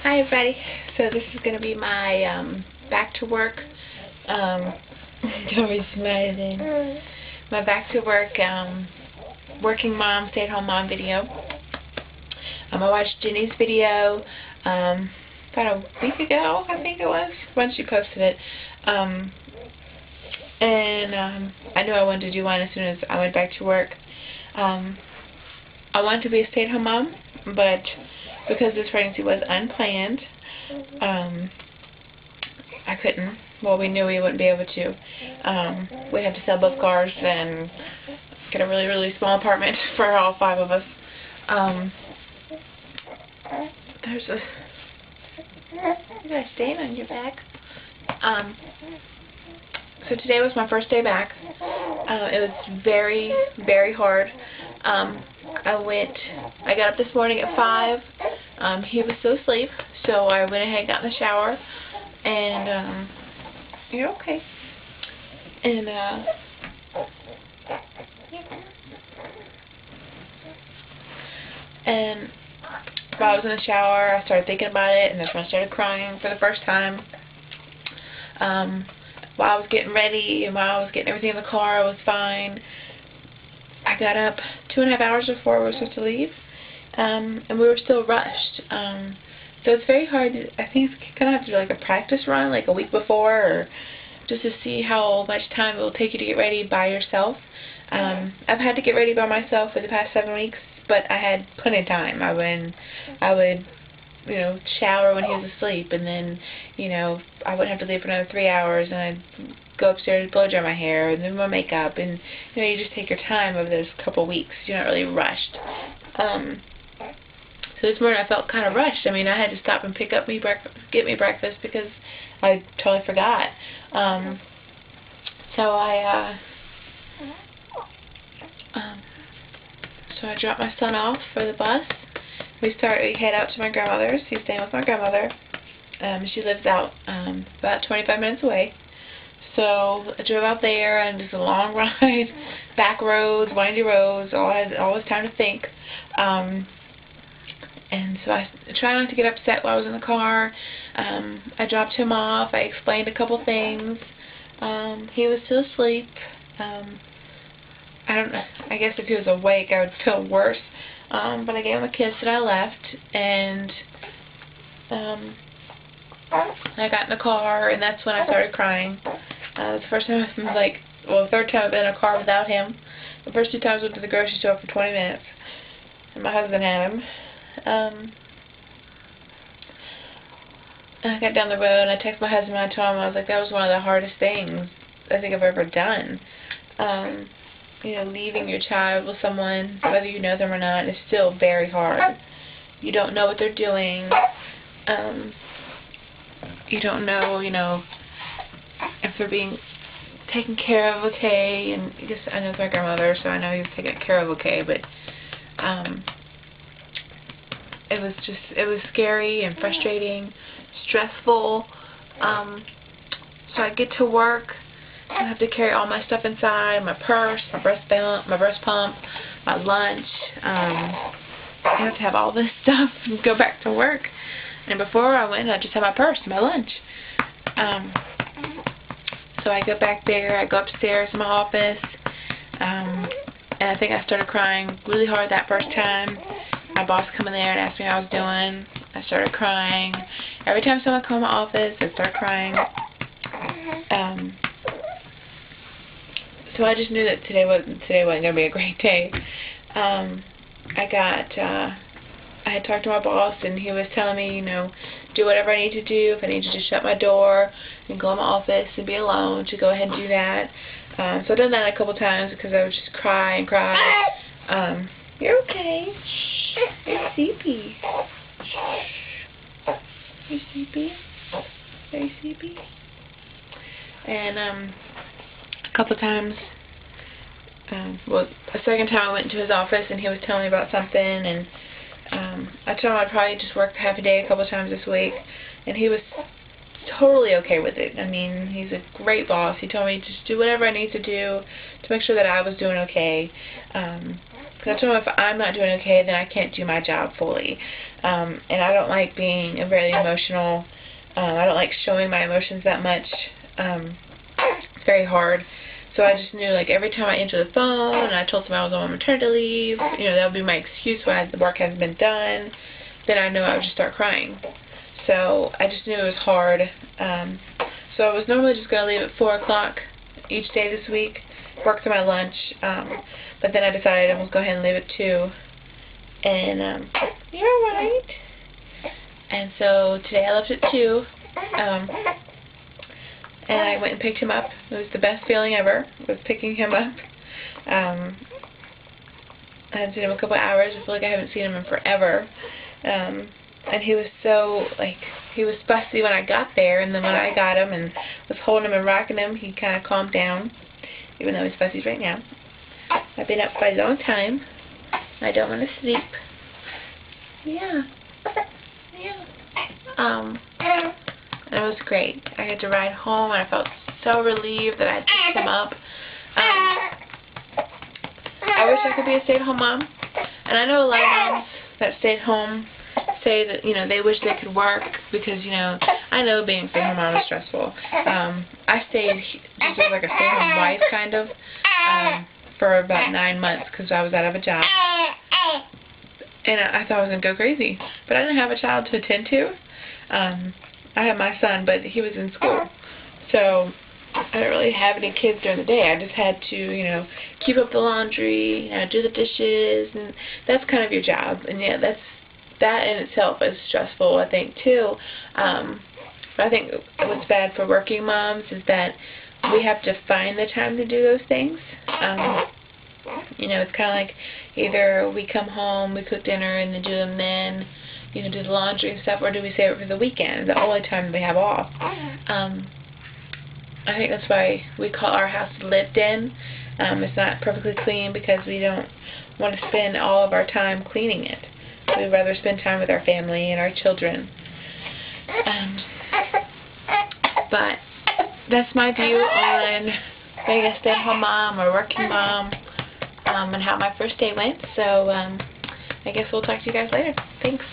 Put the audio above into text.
Hi everybody. So this is going to be my back to work, don't be smiling. My back to work, working mom, stay-at-home mom video. I watched Jenny's video about a week ago, I think it was, when she posted it. I knew I wanted to do one as soon as I went back to work. I wanted to be a stay-at-home mom, but because this pregnancy was unplanned, I couldn't. Well, we knew we wouldn't be able to. We had to sell both cars and get a really, really small apartment for all 5 of us. You got a stain on your back. So today was my first day back. It was very, very hard. I got up this morning at 5. He was still asleep, so I went ahead and got in the shower, and you're okay. And while I was in the shower, I started thinking about it, and that's when I started crying for the first time. While I was getting ready and while I was getting everything in the car, I was fine. I got up 2.5 hours before we were supposed to leave, and we were still rushed. So it's very hard. I think it's kind of have to do like a practice run, like a week before, or just to see how much time it will take you to get ready by yourself. I've had to get ready by myself for the past 7 weeks, but I had plenty of time. I would shower when he was asleep, and then, I wouldn't have to leave for another 3 hours, and I'd go upstairs, blow dry my hair, and do my makeup, and, you just take your time over those couple weeks. You're not really rushed. So this morning I felt kind of rushed. I mean, I had to stop and get me breakfast because I totally forgot. So I dropped my son off for the bus. We head out to my grandmother's. He's staying with my grandmother. She lives out about 25 minutes away. So I drove out there, and it's a long ride, back roads, windy roads. Always time to think. And so I tried not to get upset while I was in the car. I dropped him off. I explained a couple things. He was still asleep. I guess if he was awake, I would feel worse. But I gave him a kiss and I left, and I got in the car, and that's when I started crying. The first time the third time I've been in a car without him. The first 2 times I went to the grocery store for 20 minutes, and my husband had him. I got down the road, and I texted my husband, and I told him, I was like, that was one of the hardest things I think I've ever done. Leaving your child with someone, whether you know them or not, is still very hard. You don't know what they're doing. You don't know, if they're being taken care of okay. And I guess I know it's my grandmother, so I know he was taken care of okay, but it was scary and frustrating, stressful. So I get to work, I have to carry all my stuff inside, my purse, my breast pump, my lunch. I have to have all this stuff and go back to work. And before I went, I just had my purse and my lunch. So I go back there, I go upstairs to my office, and I think I started crying really hard that first time. My boss come in there and asked me how I was doing. I started crying. Every time someone come in my office, I start crying. So I just knew that today wasn't going to be a great day. I had talked to my boss, and he was telling me, do whatever I need to do. If I need to just shut my door and go in my office and be alone, to go ahead and do that. So I've done that a couple times because I would just cry and cry. You're okay. Shh. You're sleepy. Shh. You're sleepy. Very sleepy. And a couple times, a second time I went into his office, and he was telling me about something, and I told him I'd probably just work half a day a couple times this week, and he was totally okay with it. I mean, he's a great boss. He told me just do whatever I need to do to make sure that I was doing okay. Because I told him if I'm not doing okay, then I can't do my job fully. And I don't like being a very emotional, I don't like showing my emotions that much. It's very hard. So I just knew, like, every time I answered the phone and I told them I was on maternity leave, you know, that would be my excuse why the work hasn't been done, then I know I would just start crying. So I just knew it was hard. So I was normally just going to leave at 4 o'clock each day this week, work through my lunch, but then I decided I was going to go ahead and leave at 2. And you're right. And so today I left at 2. And I went and picked him up. It was the best feeling ever, was picking him up. I hadn't seen him in a couple of hours. I feel like I haven't seen him in forever. And he was so, like, he was fussy when I got there, and then when I got him and was holding him and rocking him, he kind of calmed down, even though he's fussy right now. I've been up for a long time. I don't want to sleep. Yeah. Yeah. And it was great. I had to ride home, and I felt so relieved that I had picked him up. I wish I could be a stay-at-home mom. And I know a lot of moms that stay at home say that, you know, they wish they could work because, you know, I know being a stay-at-home mom is stressful. I stayed just as like a stay-at-home wife, kind of, for about 9 months because I was out of a job. And I thought I was going to go crazy. But I didn't have a child to attend to. I had my son, but he was in school. So I didn't really have any kids during the day. I just had to, you know, keep up the laundry, do the dishes, and that's kind of your job. And yeah, that in itself is stressful, I think, too. But I think what's bad for working moms is that we have to find the time to do those things. You know, it's kind of like either we come home, we cook dinner, and then do them then, you know, do the laundry and stuff, or do we save it for the weekend, the only time we have off. I think that's why we call our house lived in. It's not perfectly clean because we don't want to spend all of our time cleaning it. We'd rather spend time with our family and our children. But that's my view on being a stay-at-home mom or working mom, and how my first day went. So I guess we'll talk to you guys later. Thanks.